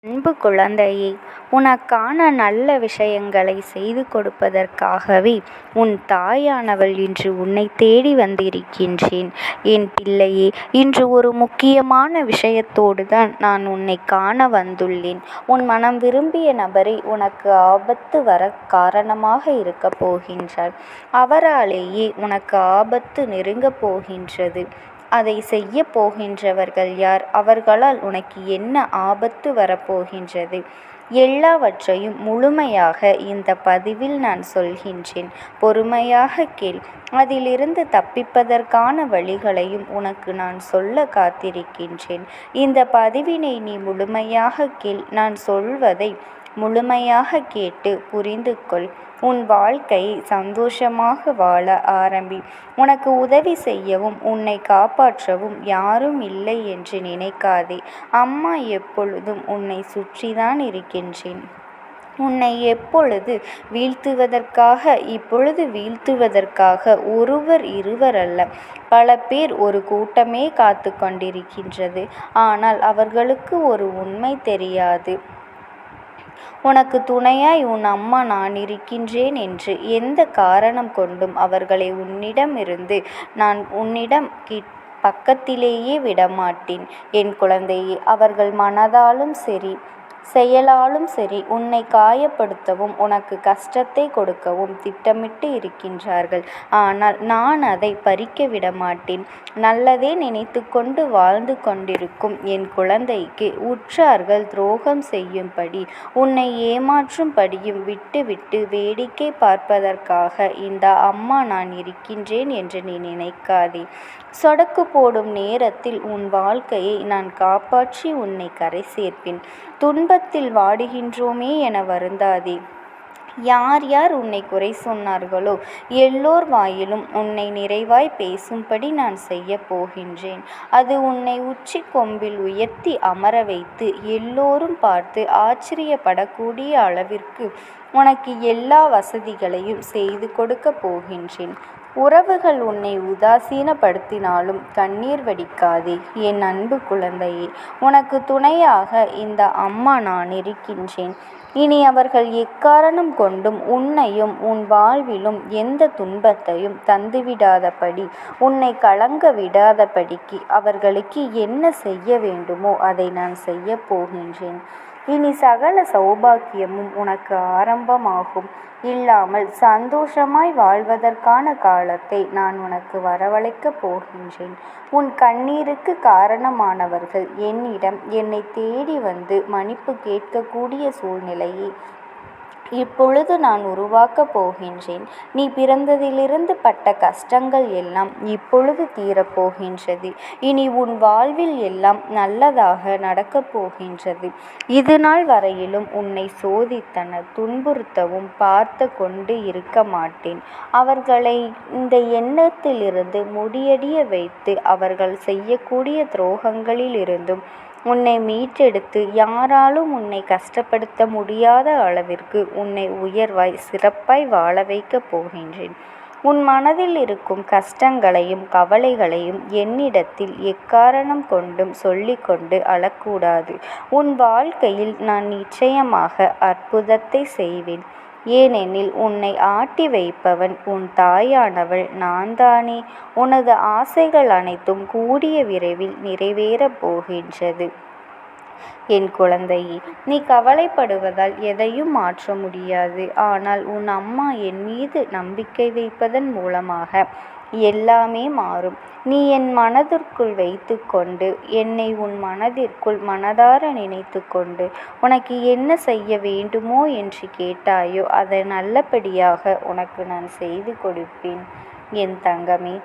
அன்பு குழந்தையே, உனக்கான நல்ல விஷயங்களை செய்து கொடுப்பதற்காகவே உன் தாயானவள் இன்று உன்னை தேடி வந்திருக்கின்றேன். என் பிள்ளையே, இன்று ஒரு முக்கியமான விஷயத்தோடு தான் நான் உன்னை காண வந்துள்ளேன். உன் மனம் விரும்பிய நபரை உனக்கு ஆபத்து வர காரணமாக இருக்கப் போகின்றார். அவராலேயே உனக்கு ஆபத்து நெருங்கப் போகின்றது. அதை செய்ய போகின்றவர்கள் யார்? அவர்களால் உனக்கு என்ன ஆபத்து வரப்போகின்றது? எல்லாவற்றையும் முழுமையாக இந்த பதிவில் நான் சொல்கின்றேன். பொறுமையாக கேள். அதிலிருந்து தப்பிப்பதற்கான வழிகளையும் உனக்கு நான் சொல்ல காத்திருக்கின்றேன். இந்த பதிவினை நீ முழுமையாக கேள். நான் சொல்வதை முழுமையாக கேட்டு புரிந்து கொள். உன் வாழ்க்கையை சந்தோஷமாக வாழ ஆரம்பி. உனக்கு உதவி செய்யவும் உன்னை காப்பாற்றவும் யாரும் இல்லை என்று நினைக்காதே. அம்மா எப்பொழுதும் உன்னை சுற்றிதான் இருக்கின்றேன். உன்னை இப்பொழுது வீழ்த்துவதற்காக ஒருவர் இருவர் அல்ல, பல பேர், ஒரு கூட்டமே காத்து கொண்டிருக்கின்றது. ஆனால் அவர்களுக்கு ஒரு உண்மை தெரியாது. உனக்கு துணையாய் உன் அம்மா நான் இருக்கின்றேன் என்று எந்த காரணம் கொண்டும் அவர்களை நான் உன்னிடம் பக்கத்திலேயே விடமாட்டேன். என் குழந்தையே, அவர்கள் மனதாலும் சரி செயலாலும் சரி உன்னை காயப்படுத்தவும் உனக்கு கஷ்டத்தை கொடுக்கவும் திட்டமிட்டு இருக்கின்றார்கள். ஆனால் நான் அதை பறிக்க விடமாட்டேன். நல்லதே நினைத்து கொண்டு வாழ்ந்து கொண்டிருக்கும் என் குழந்தைக்கு உற்றார்கள் துரோகம் செய்யும்படி உன்னை ஏமாற்றும்படியும் விட்டுவிட்டு வேடிக்கை பார்ப்பதற்காக இந்த அம்மா நான் இருக்கின்றேன் என்று நீ நினைக்காதே. சொடக்கு போடும் நேரத்தில் உன் வாழ்க்கையை நான் காப்பாற்றி உன்னை கரை சேர்ப்பேன். துன்பத்தில் வாடுகின்றோமே என வருந்தாதே. யார் யார் உன்னை குறை சொன்னார்களோ எல்லோர் வாயிலும் உன்னை நிறைவாய் பேசும்படி நான் செய்ய போகின்றேன். அது உன்னை உச்சி கொம்பில் உயர்த்தி அமர வைத்து எல்லோரும் பார்த்து ஆச்சரியப்படக்கூடிய அளவிற்கு உனக்கு எல்லா வசதிகளையும் செய்து கொடுக்க போகின்றேன். உறவுகள் உன்னை உதாசீனப்படுத்தினாலும் கண்ணீர் வடிக்காதே. என் அன்பு குழந்தையே, உனக்கு துணையாக இந்த அம்மா நான் இருக்கின்றேன். இனி அவர்கள் எக்காரணம் கொண்டும் உன்னையும் உன் வாழ்விலும் எந்த துன்பத்தையும் தந்துவிடாதபடி, உன்னை கலங்க விடாதபடிக்கு அவர்களுக்கு என்ன செய்ய வேண்டுமோ அதை நான் செய்ய போகின்றேன். இனி சகல சௌபாக்கியமும் உனக்கு ஆரம்பமாகும். இல்லாமல் சந்தோஷமாய் வாழ்வதற்கான காலத்தை நான் உனக்கு வரவழைக்கப் போகின்றேன். உன் கண்ணீருக்கு காரணமானவர்கள் என்னை தேடி வந்து மன்னிப்பு கேட்கக்கூடிய சூழ்நிலையை இப்பொழுது நான் உருவாக்கப் போகின்றேன். நீ பிறந்ததிலிருந்து பட்ட கஷ்டங்கள் எல்லாம் இப்பொழுது தீரப்போகின்றது. இனி உன் வாழ்வில் எல்லாம் நல்லதாக நடக்கப் போகின்றது. இதுநாள் வரையிலும் உன்னை சோதித்தனர், துன்புறுத்தவும் பார்த்து கொண்டு இருக்க மாட்டேன். அவர்களை இந்த எண்ணத்திலிருந்து முடியடிய வைத்து அவர்கள் செய்யக்கூடிய துரோகங்களிலிருந்தும் உன்னை மீட்டெடுத்து யாராலும் உன்னை கஷ்டப்படுத்த முடியாத அளவிற்கு உன்னை உயர்வாய் சிறப்பாய் வாழ வைக்கப் போகின்றேன். உன் மனதில் இருக்கும் கஷ்டங்களையும் கவலைகளையும் என்னிடத்தில் எக்காரணம் கொண்டும் சொல்லிக்கொண்டு அழக்கூடாது. உன் வாழ்க்கையில் நான் நிச்சயமாக அற்புதத்தை செய்வேன். ஏனெனில் உன்னை ஆட்டி வைப்பவன் உன் தாயானவள் நான் தானே. உனது ஆசைகள் அனைத்தும் கூடிய விரைவில் நிறைவேறப் போகின்றது. என் குழந்தையே, நீ கவலைப்படுவதால் எதையும் மாற்ற முடியாது. ஆனால் உன் அம்மா என் மீது நம்பிக்கை வைப்பதன் மூலமாக எல்லாமே மாறும். நீ என் மனதிற்குள் வைத்து கொண்டு என்னை உன் மனதிற்குள் மனதார நினைத்து கொண்டு உனக்கு என்ன செய்ய வேண்டுமோ என்று கேட்டாயோ அதை நல்லபடியாக உனக்கு நான் செய்து கொடுப்பேன். என் தங்கமே,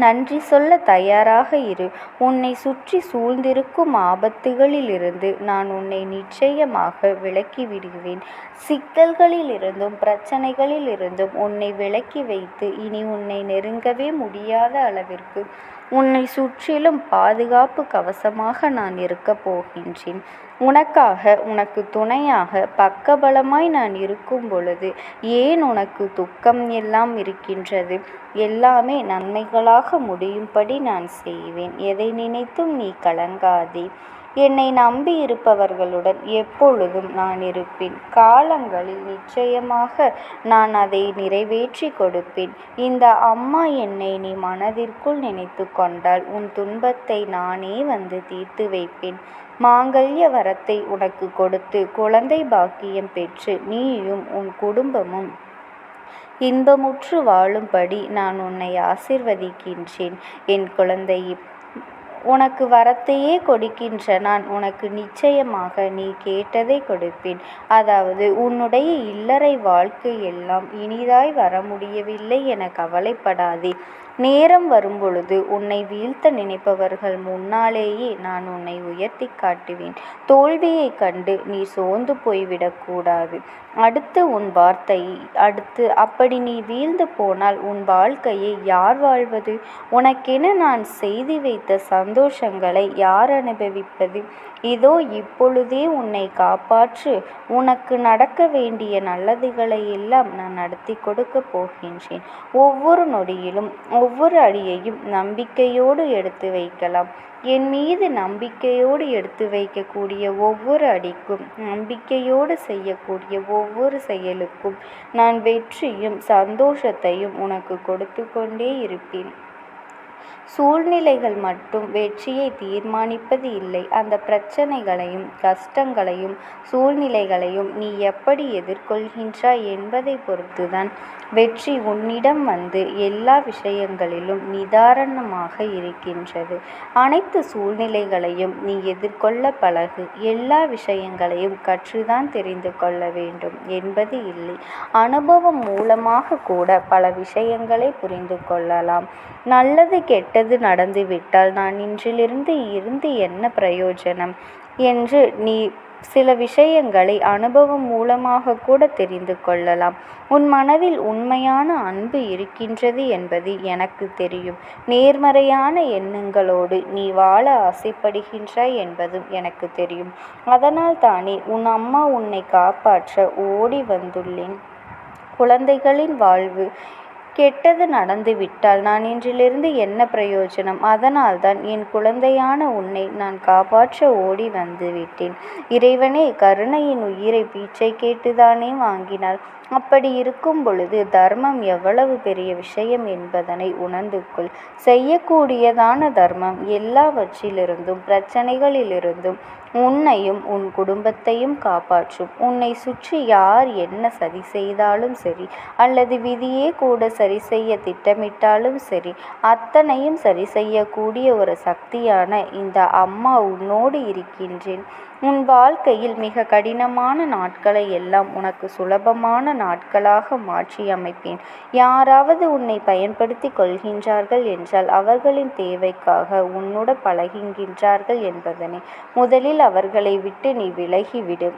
நன்றி சொல்ல தயாராக இரு. உன்னை சுற்றி சூழ்ந்திருக்கும் ஆபத்துகளிலிருந்து நான் உன்னை நிச்சயமாக விலக்கி விடுவேன். சிக்கல்களிலிருந்தும் பிரச்சனைகளிலிருந்தும் உன்னை விலக்கி வைத்து இனி உன்னை நெருங்கவே முடியாத அளவிற்கு உன்னை சுற்றிலும் பாதுகாப்பு கவசமாக நான் இருக்கப் போகின்றேன். உனக்கு துணையாக பக்கபலமாய் நான் இருக்கும் பொழுது ஏன் உனக்கு துக்கம் எல்லாம் இருக்கின்றது? எல்லாமே நன்மைகளாக முடியும்படி நான் செய்வேன். எதை நினைத்தும் நீ கலங்காதே. என்னை நம்பி இருப்பவர்களுடன் எப்பொழுதும் நான் இருப்பேன். காலங்களில் நிச்சயமாக நான் அதை நிறைவேற்றி கொடுப்பேன். இந்த அம்மா என்னை நீ மனதிற்குள் நினைத்து கொண்டால் உன் துன்பத்தை நானே வந்து தீர்த்து வைப்பேன். மாங்கல்ய வரத்தை உனக்கு கொடுத்து குழந்தை பாக்கியம் பெற்று நீயும் உன் குடும்பமும் இன்பமுற்று வாழும்படி நான் உன்னை ஆசீர்வதிக்கின்றேன். என் குழந்தையே, உனக்கு வரத்தையே கொடுக்கின்ற நான் உனக்கு நிச்சயமாக நீ கேட்டதை கொடுப்பேன். அதாவது உன்னுடைய இல்லறை வாழ்க்கை எல்லாம் இனிதாய் வர முடியவில்லை என கவலைப்படாதே. நேரம் வரும்பொழுது உன்னை வீழ்த்த நினைப்பவர்கள் முன்னாலேயே நான் உன்னை உயர்த்தி காட்டுவேன். தோல்வியை கண்டு நீ சோர்ந்து போய்விடக்கூடாது. அடுத்து உன் வார்த்தையை அப்படி நீ வீழ்ந்து போனால் உன் வாழ்க்கையை யார் வாழ்வது? உனக்கென நான் செய்து வைத்த சந்தோஷங்களை யார் அனுபவிப்பது? இதோ இப்பொழுதே உன்னை காப்பாற்று. உனக்கு நடக்க வேண்டிய நல்லதுகளை எல்லாம் நான் நடத்தி கொடுக்க போகின்றேன். ஒவ்வொரு நொடியிலும் ஒவ்வொரு அடியையும் நம்பிக்கையோடு எடுத்து வைக்கலாம். என் மீது நம்பிக்கையோடு எடுத்து வைக்கக்கூடிய ஒவ்வொரு அடிக்கும், நம்பிக்கையோடு செய்யக்கூடிய ஒவ்வொரு செயலுக்கும் நான் வெற்றியும் சந்தோஷத்தையும் உனக்கு கொடுத்து கொண்டே இருப்பேன். சூழ்நிலைகள் மட்டும் வெற்றியை தீர்மானிப்பது இல்லை. அந்த பிரச்சனைகளையும் கஷ்டங்களையும் சூழ்நிலைகளையும் நீ எப்படி எதிர்கொள்கின்றாய் என்பதை பொறுத்துதான் வெற்றி உன்னிடம் வந்து எல்லா விஷயங்களிலும் நிதானமாக இருக்கின்றது. அனைத்து சூழ்நிலைகளையும் நீ எதிர்கொள்ள பழகு. எல்லா விஷயங்களையும் கற்றுதான் தெரிந்து கொள்ள வேண்டும் என்பது இல்லை. அனுபவம் மூலமாக கூட பல விஷயங்களை புரிந்து கொள்ளலாம். நல்லது கெட்டது நடந்துவிட்டால் நான் இன்று என்ன பிரயோஜனம் என்று நீ சில விஷயங்களை அனுபவம் மூலமாக கூட தெரிந்து கொள்ளலாம். உன் மனதில் உண்மையான அன்பு இருக்கின்றது என்பது எனக்கு தெரியும். நேர்மறையான எண்ணங்களோடு நீ வாழ ஆசைப்படுகின்றாய் என்பதும் எனக்கு தெரியும். அதனால் தானே உன் அம்மா உன்னை காப்பாற்ற ஓடி வந்துள்ளேன். குழந்தைகளின் வாழ்வு கெட்டது நடந்துவிட்டால் நான் இன்றிலிருந்து என்ன பிரயோஜனம்? அதனால்தான் என் குழந்தையான உன்னை நான் காப்பாற்ற ஓடி வந்துவிட்டேன். இறைவனே கருணையின் உயிரை பீச்சை கேட்டுதானே வாங்கினார். அப்படி இருக்கும் பொழுது தர்மம் எவ்வளவு பெரிய விஷயம் என்பதனை உணர்ந்து கொள். செய்யக்கூடியதான தர்மம் எல்லாவற்றிலிருந்தும் பிரச்சனைகளிலிருந்தும் உன்னையும் உன் குடும்பத்தையும் காப்பாற்றும். உன்னை சுற்றி யார் என்ன சதி செய்தாலும் சரி, அல்லது விதியே கூட சரி செய்ய திட்டமிட்டாலும் சரி, அத்தனையும் சரி செய்யக்கூடிய ஒரு சக்தியான இந்த அம்மா உன்னோடு இருக்கின்றேன். உன் வாழ்க்கையில் மிக கடினமான நாட்களை எல்லாம் உனக்கு சுலபமான நாட்களாக மாற்றி அமைப்பேன். யாராவது உன்னை பயன்படுத்தி கொள்கின்றார்கள் என்றால் அவர்களின் தேவைக்காக உன்னோடு பழகுகின்றார்கள் என்பதனை முதலில் அவர்களை விட்டு நீ விலகிவிடு.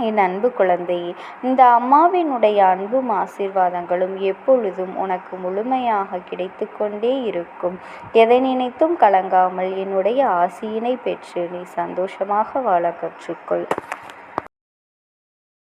என் அன்பு குழந்தையே, இந்த அம்மாவினுடைய அன்பும் ஆசீர்வாதங்களும் எப்பொழுதும் உனக்கு முழுமையாக கிடைத்து கொண்டே இருக்கும். எதை நினைத்தும் கலங்காமல் என்னுடைய ஆசியினை பெற்று நீ சந்தோஷமாக வாழ கற்றுக்கொள்.